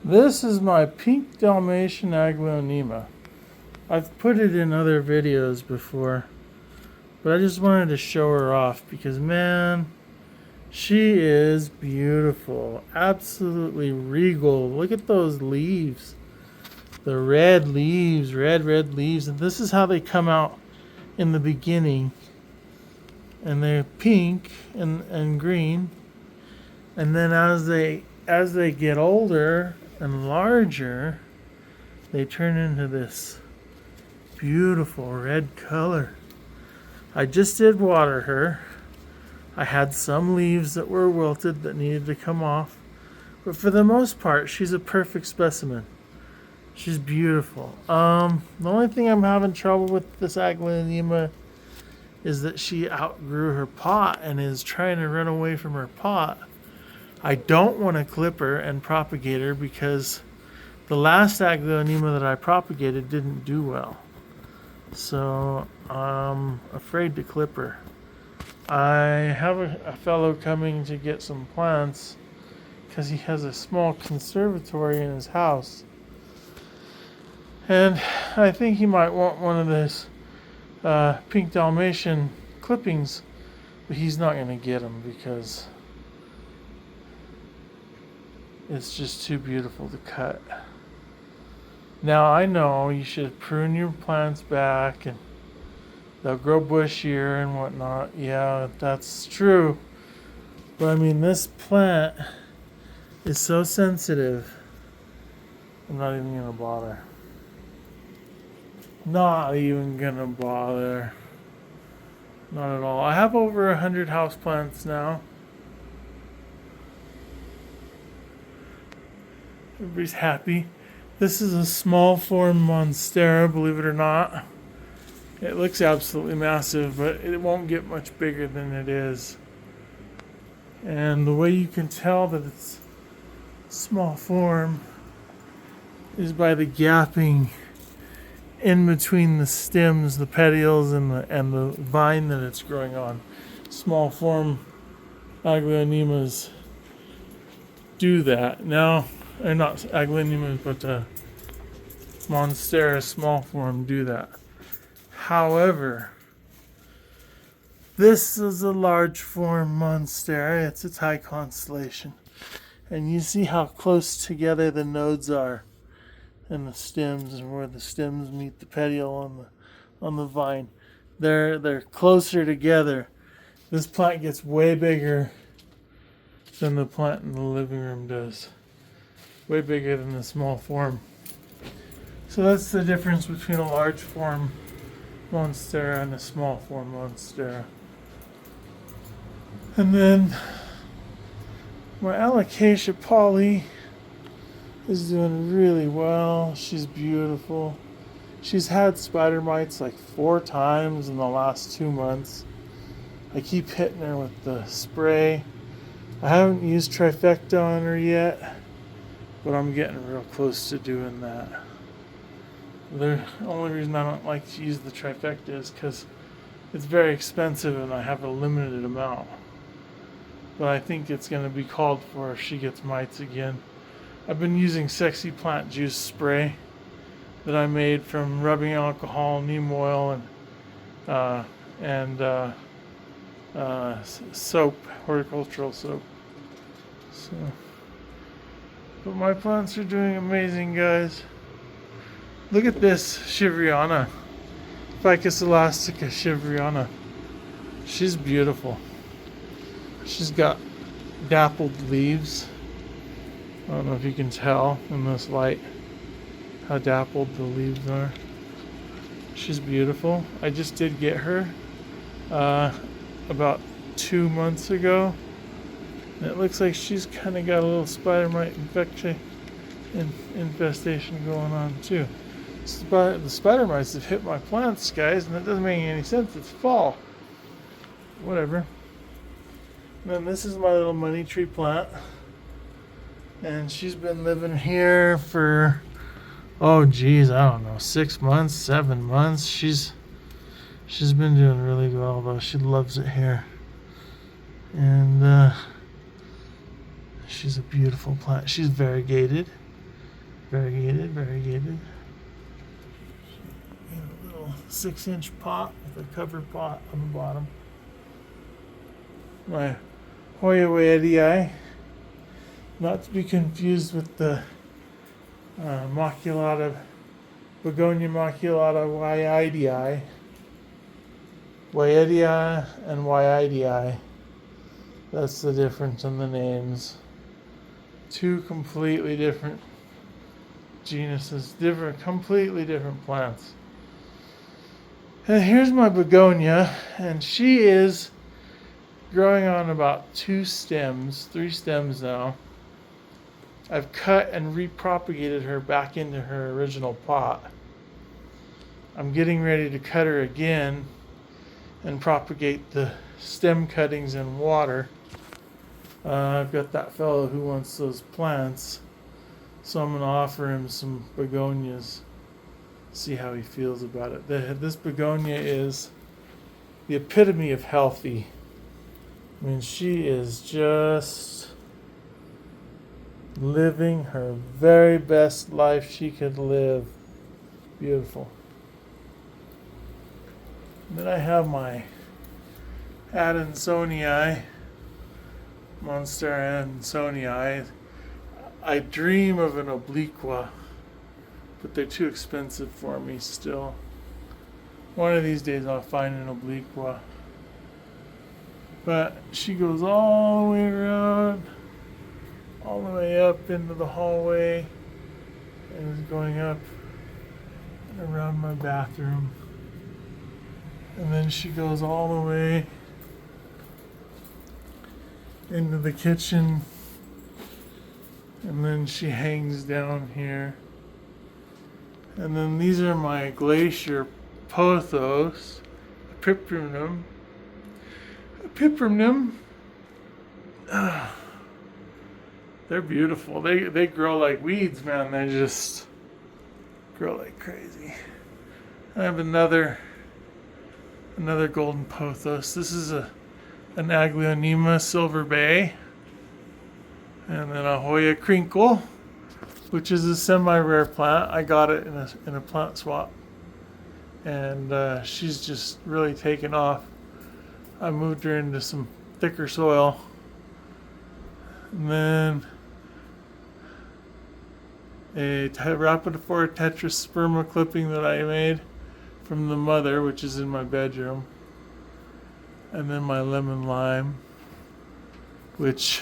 This is my pink Dalmatian Aglaonema. I've put it in other videos before, but I just wanted to show her off because, man, she is beautiful. Absolutely regal. Look at those leaves. The red leaves, red leaves. And this is how they come out in the beginning. And they're pink and green. And then as they get older and larger, they turn into this beautiful red color. I just did water her. I had some leaves that were wilted that needed to come off. But for the most part, she's a perfect specimen. She's beautiful. The only thing I'm having trouble with this Aglaonema is that she outgrew her pot and is trying to run away from her pot. I don't want to clip her and propagate her because the last Aglaonema that I propagated didn't do well. So I'm afraid to clip her. I have a fellow coming to get some plants because he has a small conservatory in his house. And I think he might want one of those pink Dalmatian clippings, but he's not going to get them because it's just too beautiful to cut. Now I know you should prune your plants back and they'll grow bushier and whatnot. Yeah, that's true. But I mean, this plant is so sensitive. I'm not even going to bother. Not even going to bother. Not at all. I have over 100 houseplants now. Everybody's happy. This is a small form Monstera, believe it or not. It looks absolutely massive, but it won't get much bigger than it is. And the way you can tell that it's small form is by the gapping in between the stems, the petioles, and the vine that it's growing on. Small form Aglaonemas do that. Now, or not Aglaonemas, but Monstera small form do that. However, this is a large form Monstera. It's a Thai constellation. And you see how close together the nodes are and the stems, and where the stems meet the petiole on the vine. They're closer together. This plant gets way bigger than the plant in the living room does. Way bigger than the small form. So that's the difference between a large form Monstera and a small form Monstera. And then my Alocasia Polly is doing really well. She's beautiful. She's had spider mites like 4 times in the last 2 months. I keep hitting her with the spray. I haven't used trifecta on her yet, but I'm getting real close to doing that. The only reason I don't like to use the trifecta is because it's very expensive and I have a limited amount. But I think it's going to be called for if she gets mites again. I've been using Sexy Plant Juice spray that I made from rubbing alcohol, neem oil, and soap, horticultural soap. So, but my plants are doing amazing, guys. Look at this Shivriana, Ficus elastica Shivriana. She's beautiful. She's got dappled leaves. I don't know if you can tell in this light how dappled the leaves are. She's beautiful. I just did get her about 2 months ago. And it looks like she's kind of got a little spider mite infestation going on too. The spider mites have hit my plants, guys, and that doesn't make any sense. It's fall. Whatever. And then this is my little money tree plant. And she's been living here for, I don't know, 6 months, 7 months. She's been doing really well, though. She loves it here. And she's a beautiful plant. She's variegated. Variegated, variegated. In a little 6-inch pot with a cover pot on the bottom. My Hoya Waitii, not to be confused with the Begonia maculata Waitii. Waitii and Waitii. That's the difference in the names. Two completely different genuses, completely different plants. And here's my begonia, and she is growing on about 3 stems now. I've cut and repropagated her back into her original pot. I'm getting ready to cut her again and propagate the stem cuttings in water. I've got that fellow who wants those plants, so I'm going to offer him some begonias, see how he feels about it. This begonia is the epitome of healthy. I mean, she is just living her very best life she could live. Beautiful. And then I have my Adansonii, Monstera Adansonii. I dream of an obliqua, but they're too expensive for me still. One of these days I'll find an obliqua. But she goes all the way around, all the way up into the hallway, and is going up and around my bathroom. And then she goes all the way into the kitchen, and then she hangs down here. And then these are my glacier pothos, Piprinum. They're beautiful. They grow like weeds, man. They just grow like crazy. I have another golden pothos. This is an Aglaonema Silver Bay, and then a Hoya Crinkle, which is a semi-rare plant. I got it in a plant swap, and she's just really taken off. I moved her into some thicker soil, and then a Rhaphidophora tetrasperma clipping that I made from the mother, which is in my bedroom, and then my lemon lime, which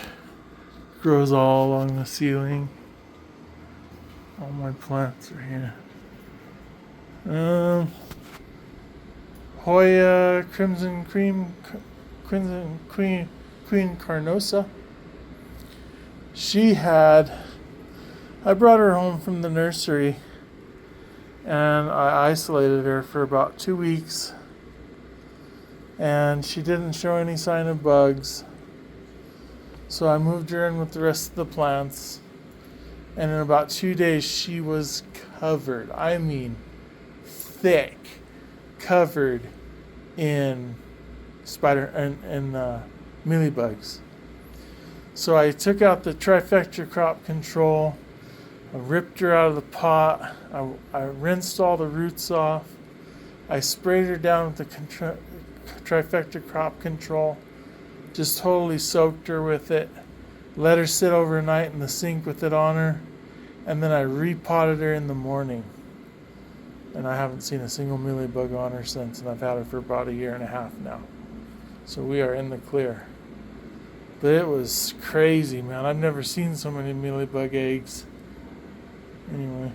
grows all along the ceiling. All my plants are here. Hoya Crimson Queen Carnosa. I brought her home from the nursery, and I isolated her for about 2 weeks, and she didn't show any sign of bugs. So I moved her in with the rest of the plants, and in about 2 days she was covered, I mean thick, covered in mealybugs. So I took out the trifecta crop control, I ripped her out of the pot, I rinsed all the roots off, I sprayed her down with the trifecta crop control, just totally soaked her with it, let her sit overnight in the sink with it on her, and then I repotted her in the morning. And I haven't seen a single mealybug on her since, and I've had her for about 1.5 years now. So we are in the clear. But it was crazy, man. I've never seen so many mealybug eggs. Anyway,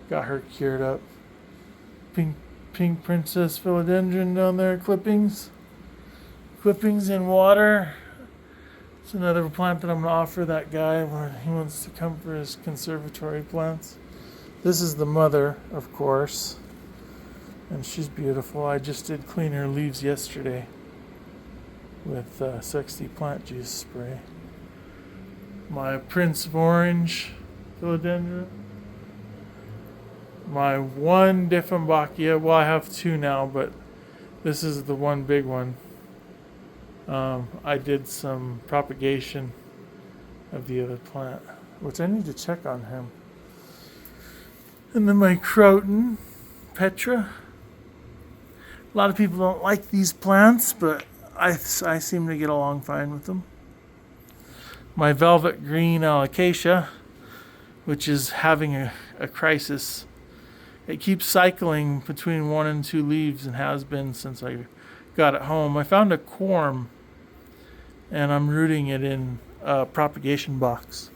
got her cured up. Pink Princess Philodendron down there, clippings in water. It's another plant that I'm going to offer that guy when he wants to come for his conservatory plants. This is the mother, of course, and she's beautiful. I just did clean her leaves yesterday with Sexty Plant Juice spray. My Prince of Orange Philodendron. My one Dieffenbachia, well, I have 2 now, but this is the one big one. I did some propagation of the other plant, which I need to check on him. And then my Croton Petra. A lot of people don't like these plants, but I seem to get along fine with them. My velvet green alocasia, which is having a crisis. It keeps cycling between 1 and 2 leaves and has been since I got it home. I found a corm and I'm rooting it in a propagation box.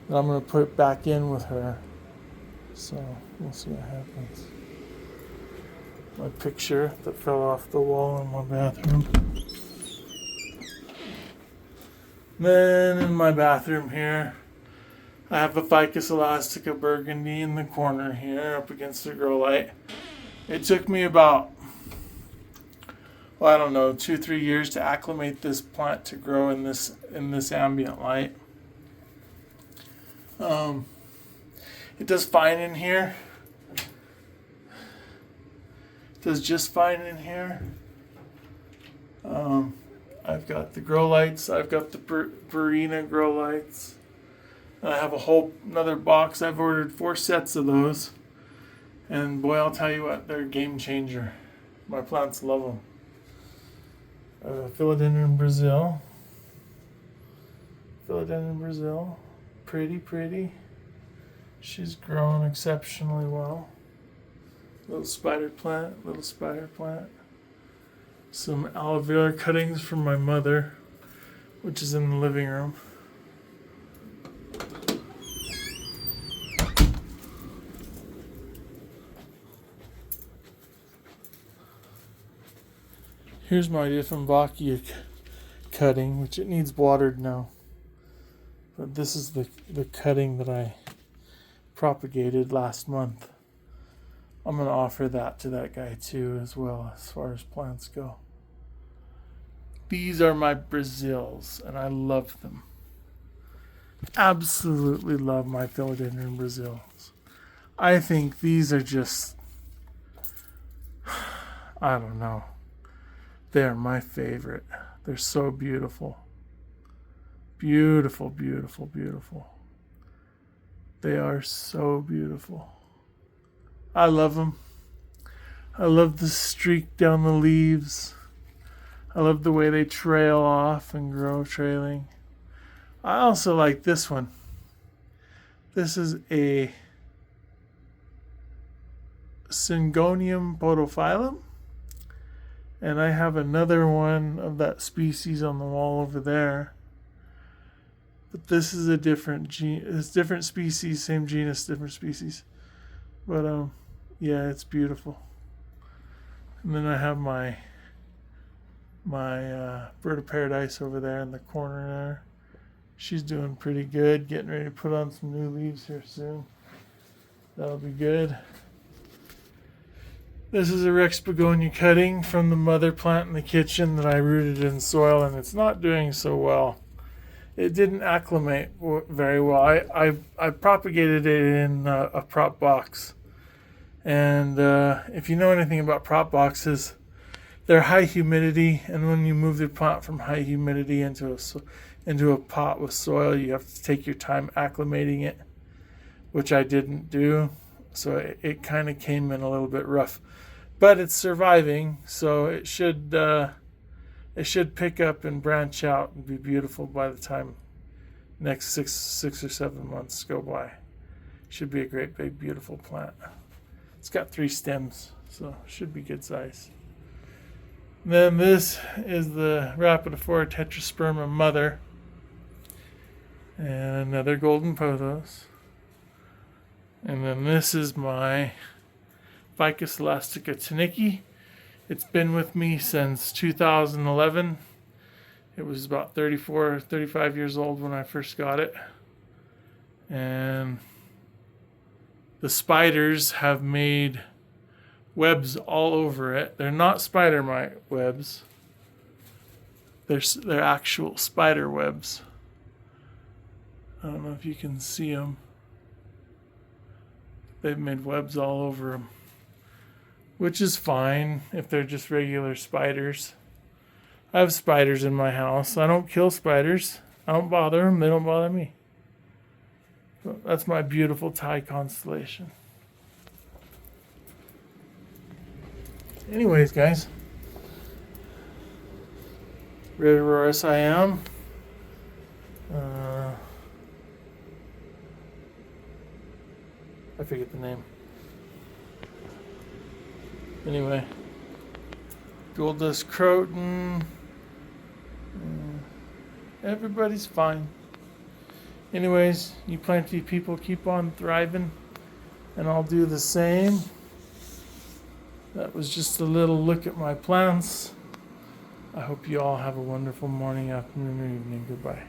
And I'm going to put it back in with her. So we'll see what happens. My picture that fell off the wall in my bathroom. Then in my bathroom here, I have a Ficus elastica burgundy in the corner here up against the grow light. It took me about, 2-3 years to acclimate this plant to grow in this ambient light. It does fine in here. It does just fine in here. I've got the grow lights. I've got the Purina grow lights. I have another box. I've ordered 4 sets of those. And boy, I'll tell you what, they're a game changer. My plants love them. Philodendron Brazil. Philodendron Brazil. Pretty. She's grown exceptionally well. Little spider plant. Some aloe vera cuttings from my mother, which is in the living room. Here's my Dieffenbachia cutting, which it needs watered now. But this is the cutting that I propagated last month. I'm going to offer that to that guy too as well as far as plants go. These are my Brazils and I love them. Absolutely love my Philodendron Brazils. I think these are just, I don't know. They're my favorite. They're so beautiful. Beautiful. They are so beautiful. I love them. I love the streak down the leaves. I love the way they trail off and grow trailing. I also like this one. This is a Syngonium podophyllum. And I have another one of that species on the wall over there. But this is a different it's different species, same genus, different species. But yeah, it's beautiful. And then I have my bird of paradise over there in the corner there. She's doing pretty good, getting ready to put on some new leaves here soon. That'll be good. This is a Rex begonia cutting from the mother plant in the kitchen that I rooted in soil, and it's not doing so well. It didn't acclimate very well. I propagated it in a prop box. And if you know anything about prop boxes, they're high humidity, and when you move the plant from high humidity into a pot with soil, you have to take your time acclimating it, which I didn't do. So it kind of came in a little bit rough. But it's surviving, so it should pick up and branch out and be beautiful by the time next six or 7 months go by. Should be a great big beautiful plant. It's got 3 stems, so should be good size. And then this is the Rhapidophora tetrasperma mother, and another golden pothos. And then this is my Ficus elastica tanicki. It's been with me since 2011. It was about 35 years old when I first got it. And the spiders have made webs all over it. They're not spider mite webs. They're actual spider webs. I don't know if you can see them. They've made webs all over them, which is fine if they're just regular spiders. I have spiders in my house. I don't kill spiders. I don't bother them. They don't bother me. So that's my beautiful Thai constellation. Anyways, guys, River SIM. I forget the name. Anyway, Gold Dust Croton. Everybody's fine. Anyways, you plenty people keep on thriving, and I'll do the same. That was just a little look at my plants. I hope you all have a wonderful morning, afternoon, or evening. Goodbye.